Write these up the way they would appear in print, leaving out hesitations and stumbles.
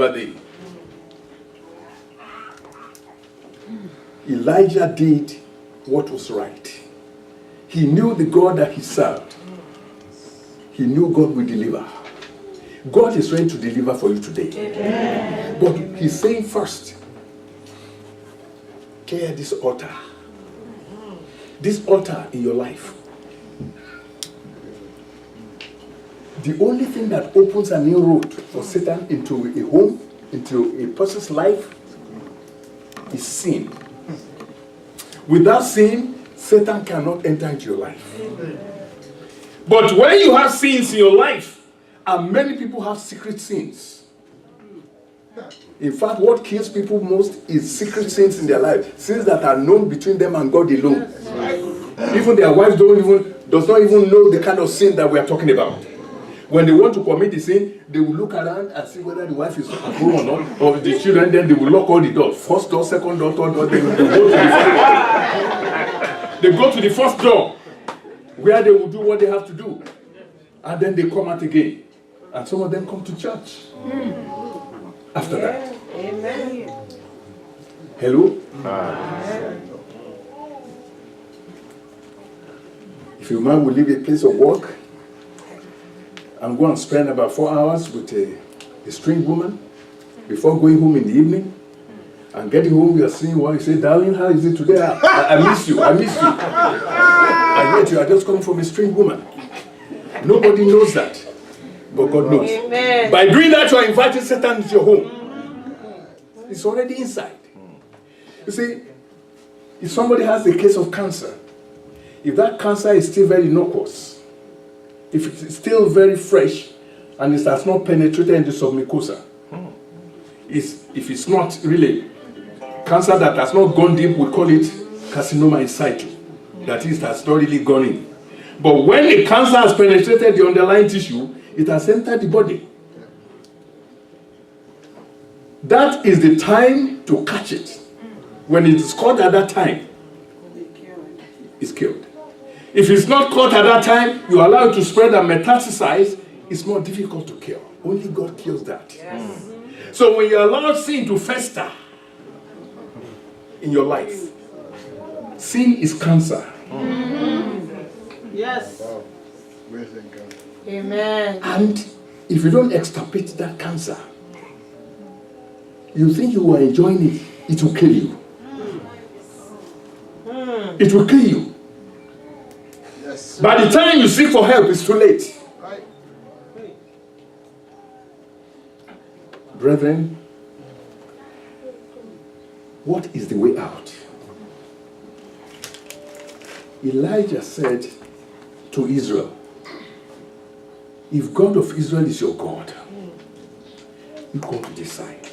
particular day. Elijah did what was right. He knew the God that he served. He knew God would deliver. God is ready to deliver for you today. Amen. But he's saying first, clear this altar. This altar in your life. The only thing that opens a new road for Satan into a home, into a person's life, is sin. Without sin, Satan cannot enter into your life. But when you have sins in your life, and many people have secret sins. In fact, what kills people most is secret sins in their life. Sins that are known between them and God alone. Even their wives does not even know the kind of sin that we are talking about. When they want to commit the sin, they will look around and see whether the wife is at home or not, or the children, then they will lock all the doors. First door, second door, third door, they go to the first door, where they will do what they have to do. And then they come out again. And some of them come to church after that. Amen. Hello? If a man will leave a place of work and go and spend about 4 hours with a strange woman before going home in the evening, and getting home, you are seeing what you say, darling, how is it today? I miss you. And yet you are just coming from a strange woman. Nobody knows that, but God knows. Amen. By doing that, you are inviting Satan into your home. It's already inside. You see, if somebody has a case of cancer, if that cancer is still very innocuous, if it's still very fresh, and it has not penetrated into submucosa, if it's not really cancer that has not gone deep, we call it carcinoma in situ. That is, has not really gone in. But when a cancer has penetrated the underlying tissue, it has entered the body. That is the time to catch it. When it is caught at that time, it's killed. If it's not caught at that time, you allow it to spread and metastasize, it's more difficult to kill. Only God kills that. Yes. So when you allow sin to fester in your life, sin is cancer. Yes. Amen. And if you don't extirpate that cancer, you think you are enjoying it, it will kill you. It will kill you. Yes. By the time you seek for help, it's too late. Right. Brethren, what is the way out? Elijah said to Israel, if God of Israel is your God, you come to decide.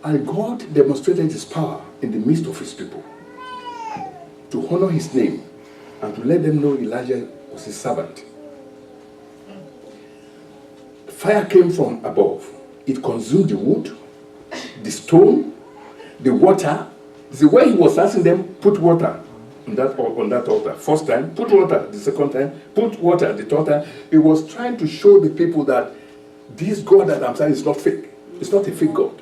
And God demonstrated his power in the midst of his people to honor his name and to let them know Elijah was his servant. Fire came from above. It consumed the wood, the stone, the water. The way he was asking them, put water on that altar. First time, put water. The second time, put water. The third time, he was trying to show the people that this God that I'm serving is not fake. It's not a fake God.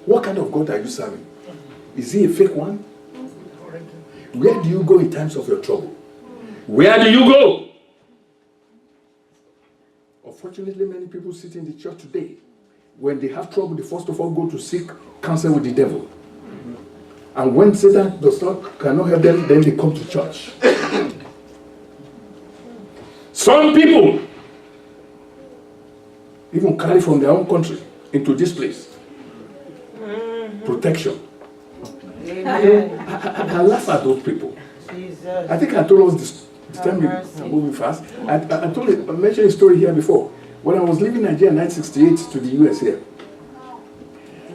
What kind of God are you serving? Is he a fake one? Where do you go in times of your trouble? Where do you go? Unfortunately, many people sit in the church today. When they have trouble, they first of all go to seek counsel with the devil. And when Satan cannot help them, then they come to church. Some people even carry from their own country into this place. Protection. I laugh at those people. Jesus. I think I told us this time we're moving fast. I mentioned a story here before. When I was leaving Nigeria in 1968 to the US here,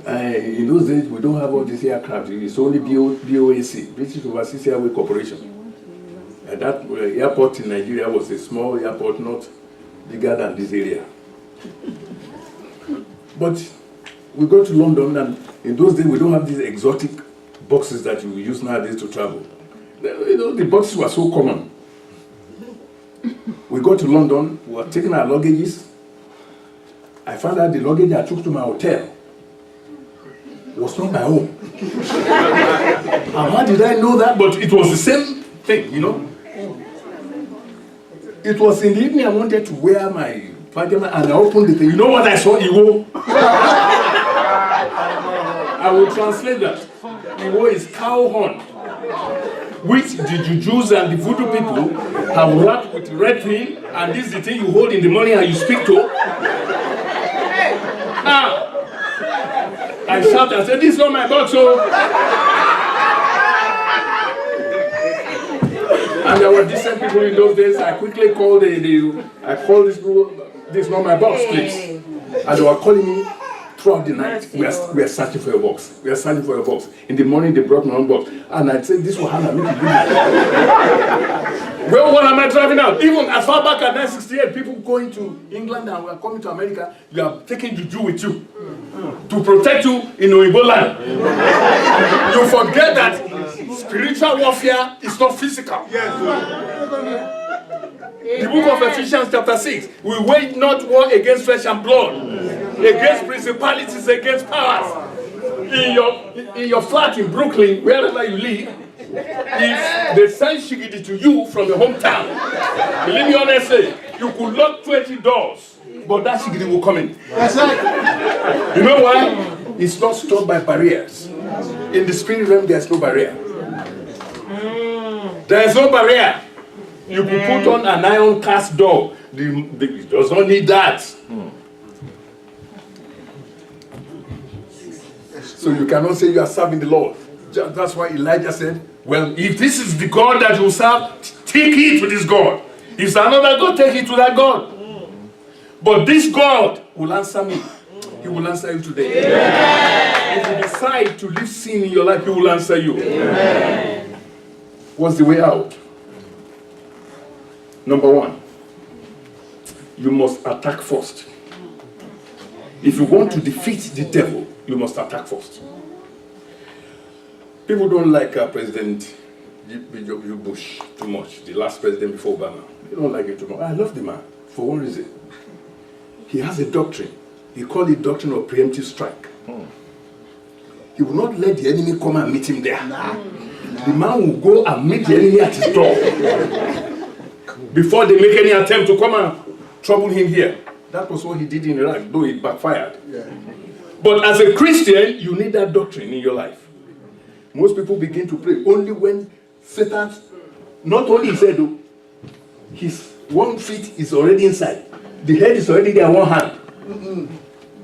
in those days we don't have all these aircraft. It's only BOAC, British Overseas Airway Corporation. And that airport in Nigeria was a small airport, not bigger than this area. But we go to London, and in those days we don't have these exotic boxes that you use nowadays to travel. The boxes were so common. We got to London, we were taking our luggages, I found out the luggage I took to my hotel was not my own. And how did I know that? But it was the same thing, you know. It was in the evening I wanted to wear my pajama and I opened the thing. You know what I saw? Iwo. I will translate that. Iwo is cow horn, which the jujus and the voodoo people have wrapped with red thing, and this is the thing you hold in the morning and you speak to. Now, I shouted, I said, this is not my box, so. And there were decent people in those days. I quickly called I called this people, this is not my box, please. And they were calling me throughout the night. We are searching for your box. We are searching for your box. In the morning, they brought my own box. And I said, this will handle me to do it. Well, what am I driving out? Even as far back as 1968, people going to England and were coming to America, you are taking juju with you to protect you in Oyibo land. You forget that spiritual warfare is not physical. The book of Ephesians chapter 6, we wage not war against flesh and blood, against principalities, against powers. In your flat in Brooklyn, wherever you live, if they send shigidi to you from the hometown, believe me honestly, you could lock 20 doors, but that shigidi will come in. That's right. You know why? It's not stopped by barriers. In the spirit realm, there's no barrier. There's no barrier. You can put on an iron cast door. It does not need that. So you cannot say you are serving the Lord. That's why Elijah said, well, if this is the God that you serve, take it to this God. If it's another God, take it to that God. But this God will answer me. He will answer you today. Amen. If you decide to leave sin in your life, He will answer you. Amen. What's the way out? Number one, you must attack first. If you want to defeat the devil, you must attack first. People don't like President Bush too much, the last president before Obama. They don't like him too much. I love the man for one reason. He has a doctrine. He called it doctrine of preemptive strike. He will not let the enemy come and meet him there. The man will go and meet the enemy at his door before they make any attempt to come and trouble him here. That was what he did in Iraq, though it backfired. But as a Christian, you need that doctrine in your life. Most people begin to pray only when Satan, not only his head, his one feet is already inside. The head is already there, one hand.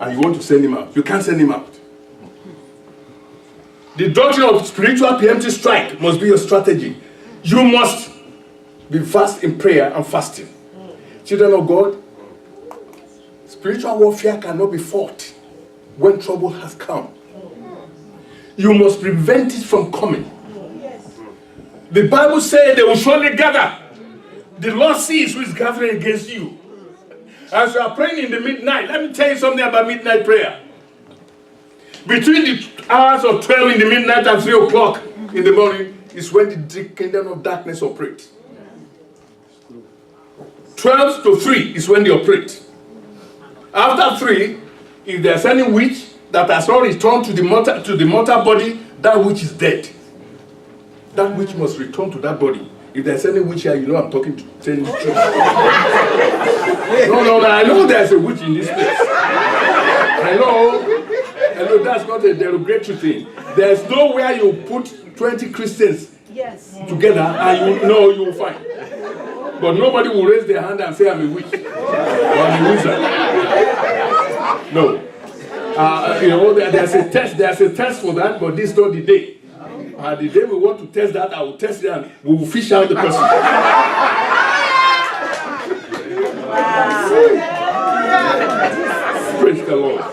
And you want to send him out. You can't send him out. The doctrine of spiritual preemptive strike must be your strategy. You must be fast in prayer and fasting. Children of God, spiritual warfare cannot be fought when trouble has come. You must prevent it from coming. The Bible says they will surely gather. The Lord sees who is gathering against you. As you are praying in the midnight, let me tell you something about midnight prayer. Between the hours of 12 in the midnight and 3 o'clock in the morning is when the kingdom of darkness operates. 12 to 3 is when they operate. After 3, if there's any witch that has not returned to the mortal body, that witch is dead. That witch must return to that body. If there's any witch here, you know I'm talking to telling the truth. No, I know there's a witch in this place. I know that's not a derogatory thing. There's nowhere you put 20 Christians together and you know you will find. But nobody will raise their hand and say I'm a witch or I'm a wizard. No. There's a test for that, but this is not the day. The day we want to test that, I will test it and we will fish out the person. Praise the Lord.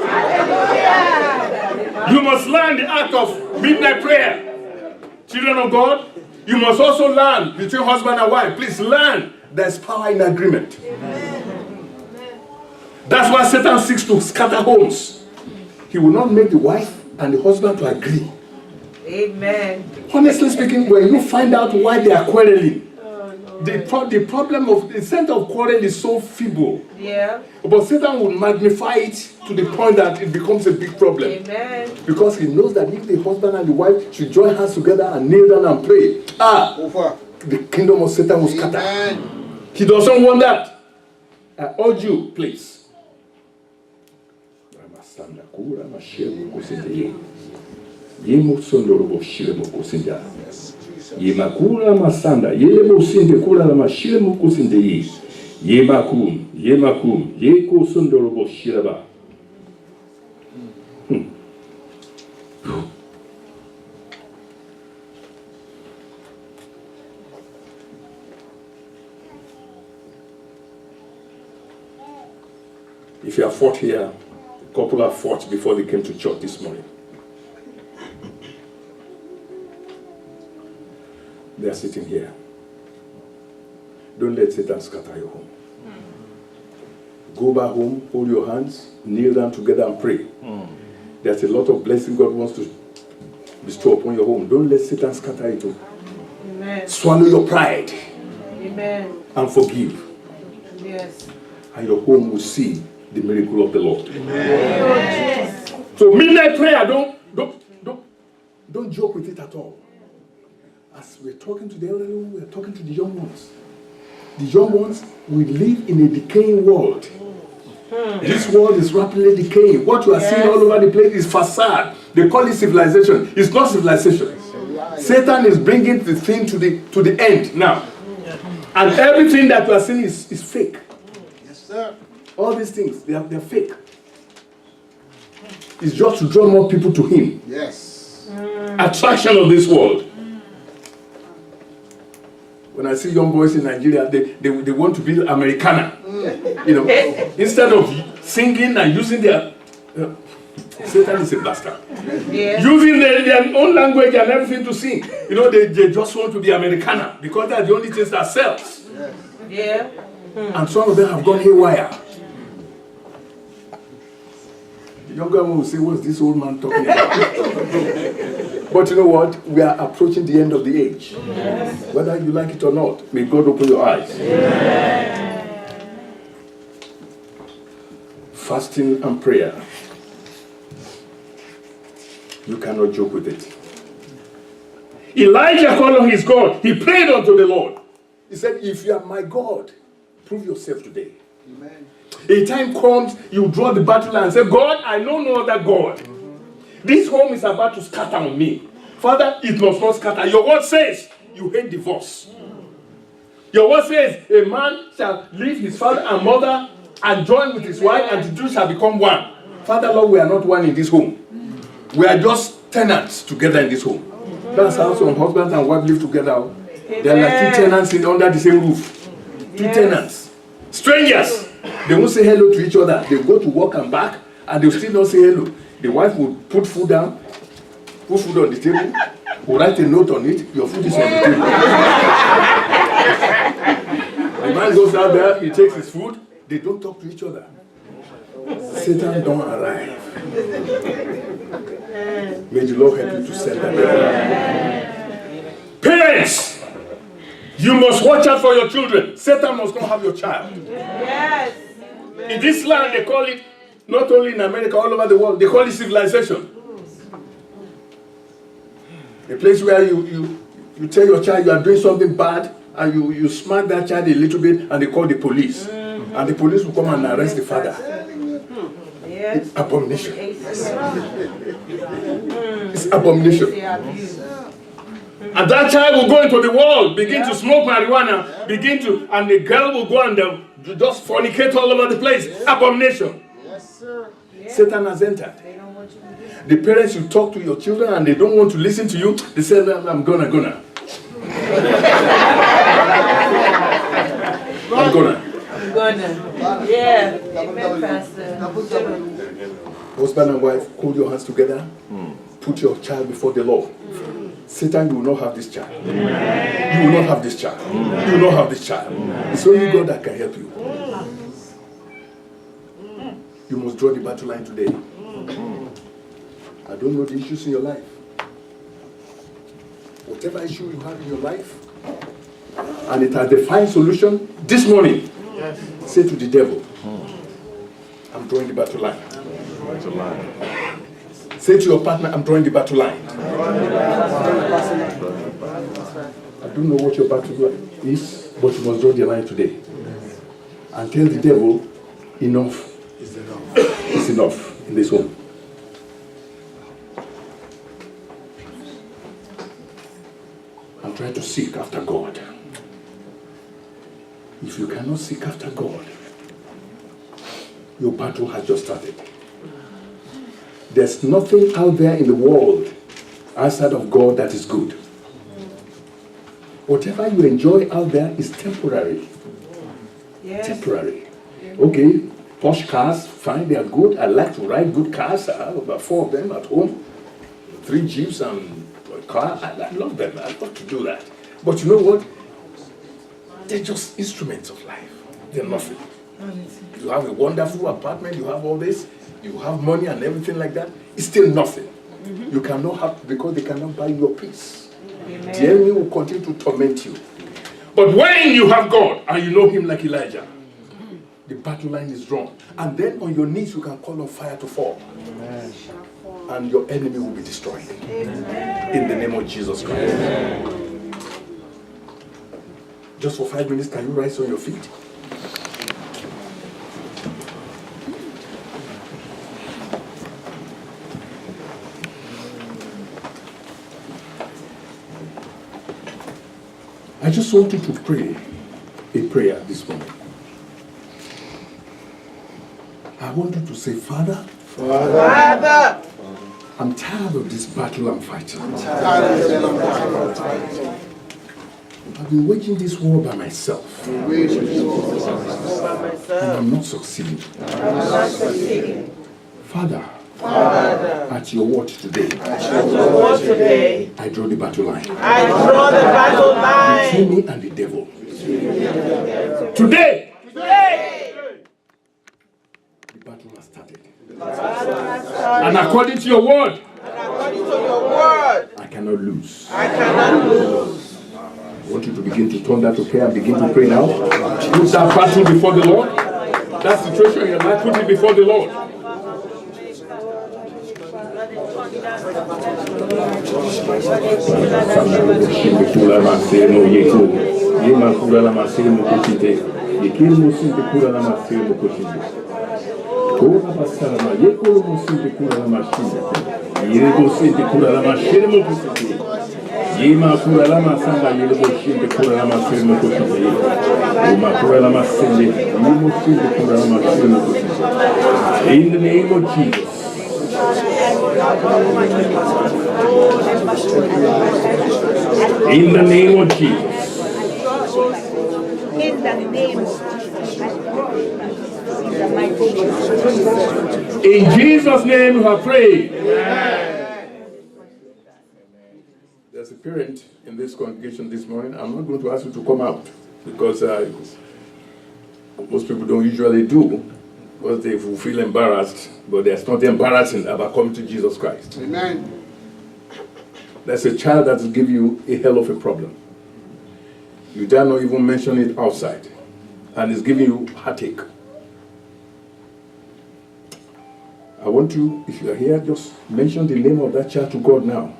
You must learn the art of midnight prayer. Children of God, you must also learn between husband and wife. Please learn there's power in agreement. That's why Satan seeks to scatter homes. He will not make the wife and the husband to agree. Amen. Honestly speaking, when you find out why they are quarreling, The problem of the center of quarrel is so feeble. Yeah. But Satan will magnify it to the point that it becomes a big problem. Amen. Because he knows that if the husband and the wife should join hands together and kneel down and pray, the kingdom of Satan will scatter. Amen. He doesn't want that. I urge you, please. Yemakula masanda, yelebo sinde kula la mashile muku sinde yi. Yemakum, yeko sundorobo shiraba. If you have fought here, a couple have fought before they came to church this morning. They are sitting here. Don't let Satan scatter your home. Go back home, hold your hands, kneel down together and pray. There's a lot of blessing God wants to bestow upon your home. Don't let Satan scatter it. Amen. Swallow your pride. Amen. And forgive. Yes. And your home will see the miracle of the Lord. Amen. So midnight prayer, don't joke with it at all. As we're talking to the elderly, we're talking to the young ones. The young ones will live in a decaying world. This world is rapidly decaying. What you are seeing all over the place is facade. They call it civilization. It's not civilization. Satan is bringing the thing to the end now. And everything that you are seeing is fake. Yes, sir. All these things, they're fake. It's just to draw more people to him. Yes. Attraction of this world. When I see young boys in Nigeria, they want to be Americana. You know, instead of singing and using their... Satan is a bastard. Yeah. Using their own language and everything to sing. You know, they just want to be Americana because that's the only things that sells. Yeah. And some of them have gone haywire. The younger one will say, what's this old man talking about? But you know what? We are approaching the end of the age. Yes. Whether you like it or not, may God open your eyes. Yes. Fasting and prayer. You cannot joke with it. Elijah called on his God. He prayed unto the Lord. He said, if you are my God, prove yourself today. Amen. A time comes, you draw the battle line and say, God, I know no other God. This home is about to scatter on me. Father, it must not scatter. Your word says you hate divorce. Your word says a man shall leave his father and mother and join with his wife, and the two shall become one. Father, Lord, we are not one in this home. We are just tenants together in this home. That's how some husbands and wives live together. They are like two tenants under the same roof. Two tenants. Strangers. They won't say hello to each other. They go to work and back, and they'll still not say hello. The wife will put food down, put food on the table, will write a note on it, your food is on the table. The man goes out there, he takes his food, they don't talk to each other. Satan don't arrive. May the Lord help you to set that. Parents, you must watch out for your children. Satan must not have your child. Yes. In this land, they call it, not only in America, all over the world, they call it civilization. A place where you tell your child you are doing something bad, and you smack that child a little bit, and they call the police. And the police will come and arrest the father. It's abomination. It's abomination. And that child will go into the world, begin to smoke marijuana, and the girl will go and just fornicate all over the place. Abomination. Yes, sir. Satan has entered. The parents, you talk to your children and they don't want to listen to you, they say, I'm gonna. Yeah. Amen, Pastor. Husband and wife, hold your hands together. Put your child before the Lord. Satan, you will not have this child. You will not have this child. You will not have this child. It's only God that can help you. You must draw the battle line today. I don't know the issues in your life. Whatever issue you have in your life, and it has the fine solution this morning. Yes. Say to the devil, I'm drawing the battle line. Say to your partner, I'm drawing the battle line. I don't know what your battle line is, but you must draw the line today. And tell the devil, enough is enough. It's enough in this home. And try to seek after God. If you cannot seek after God, your battle has just started. There's nothing out there in the world outside of God that is good. Whatever you enjoy out there is temporary. Yes. Temporary. Okay, Porsche cars, fine, they are good. I like to ride good cars. I have about 4 of them at home. 3 Jeeps and a car. I love them. I love to do that. But you know what? They're just instruments of life. They're nothing. You have a wonderful apartment, you have all this, you have money and everything like that. It's still nothing. You cannot have, because they cannot buy your peace. Amen. The enemy will continue to torment you. But when you have God and you know him like Elijah, the battle line is drawn. And then on your knees you can call on fire to fall. Amen. And your enemy will be destroyed. Amen. In the name of Jesus Christ. Amen. Just for 5 minutes, can you rise on your feet? I just want you to pray a prayer this morning. I want you to say, Father, Father, I'm tired of this battle I'm fighting. I've been waging this war by myself. And I'm not succeeding. Father, at your word today, I draw the battle line. Between me and the devil. Today, the battle has started. And according to your word, I cannot lose. I want you to begin to turn that to prayer and begin to pray now. Put that battle before the Lord. That situation in your life, put it before the Lord. Yema kura lama sanga yele boshinde kura lama sirmo koshinde. Yema kura lama sende yemo shinde kura lama sirmo koshinde. In the name of Jesus. In the name of Jesus. In the name of Jesus. In Jesus' name we have prayed. Amen. There's a parent in this congregation this morning. I'm not going to ask you to come out because most people don't usually do because they will feel embarrassed, but there's nothing embarrassing about coming to Jesus Christ. Amen. There's a child that will give you a hell of a problem. You dare not even mention it outside, and it's giving you heartache. I want you, if you are here, just mention the name of that child to God now.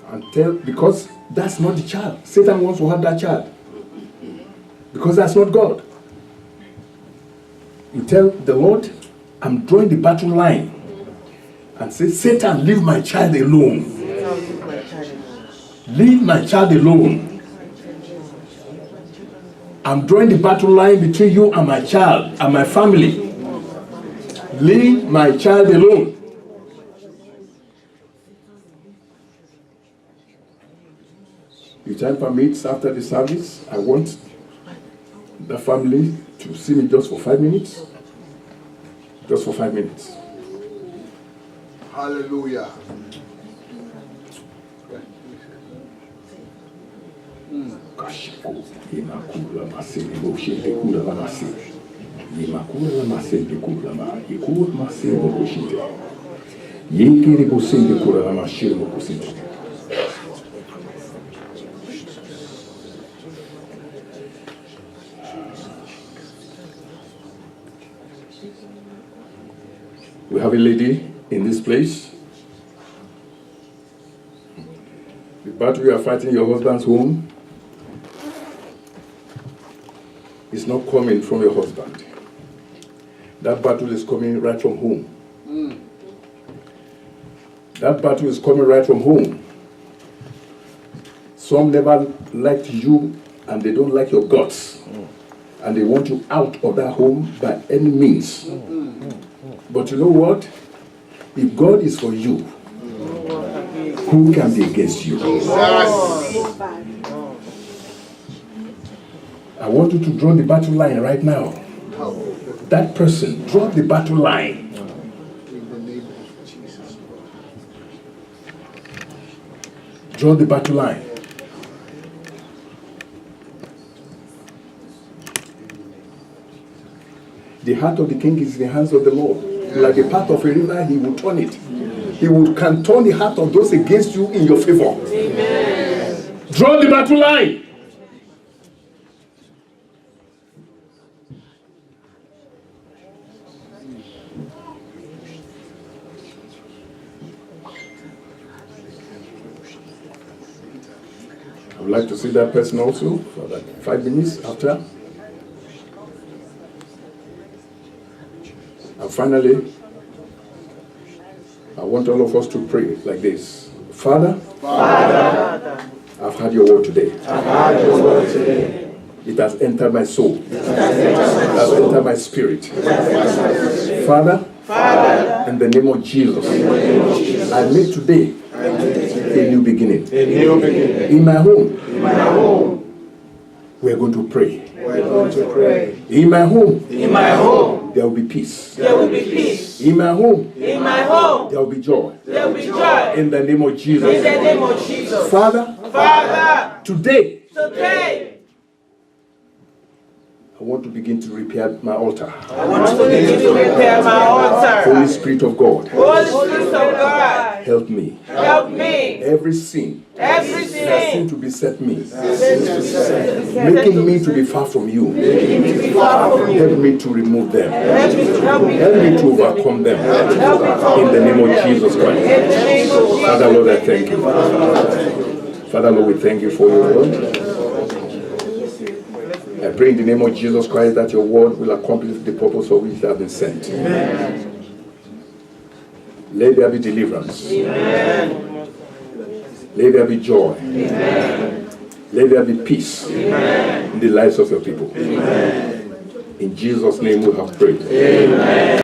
And tell, because that's not the child. Satan wants to have that child. Because that's not God. You tell the Lord, I'm drawing the battle line. And say, Satan, leave my child alone. Leave my child alone. I'm drawing the battle line between you and my child and my family. Leave my child alone. If time permits, after the service, I want the family to see me just for 5 minutes. Just for 5 minutes. Hallelujah. We have a lady in this place. The battle you are fighting in your husband's home is not coming from your husband. That battle is coming right from home. That battle is coming right from home. Some never liked you and they don't like your guts. And they want you out of that home by any means. But you know what? If God is for you, who can be against you? I want you to draw the battle line right now. That person, draw the battle line. Draw the battle line. The heart of the king is in the hands of the Lord. Like the path of a river, he will turn it. He can turn the heart of those against you in your favor. Amen. Draw the battle line. I would like to see that person also for that 5 minutes after. And finally, I want all of us to pray like this. Father, I've had your word today. It has entered my soul. It has entered my spirit. Father, in the name of Jesus, I make today a new beginning. In my home, we are going to pray. In my home, there will be peace. In my home, there will be joy. In the name of Jesus. Father, today, I want to begin to repair my altar. Holy Spirit of God, help me. Every sin that seems to beset me, making me to be far from you, help me to remove them. Help me to overcome them. In the name of Jesus Christ. Father, Lord, I thank you. Father, Lord, we thank you for your word. I pray in the name of Jesus Christ that your word will accomplish the purpose for which it has been sent. Amen. Let there be deliverance. Amen. Let there be joy. Amen. Let there be peace. Amen. In the lives of your people. Amen. In Jesus' name we have prayed. Amen.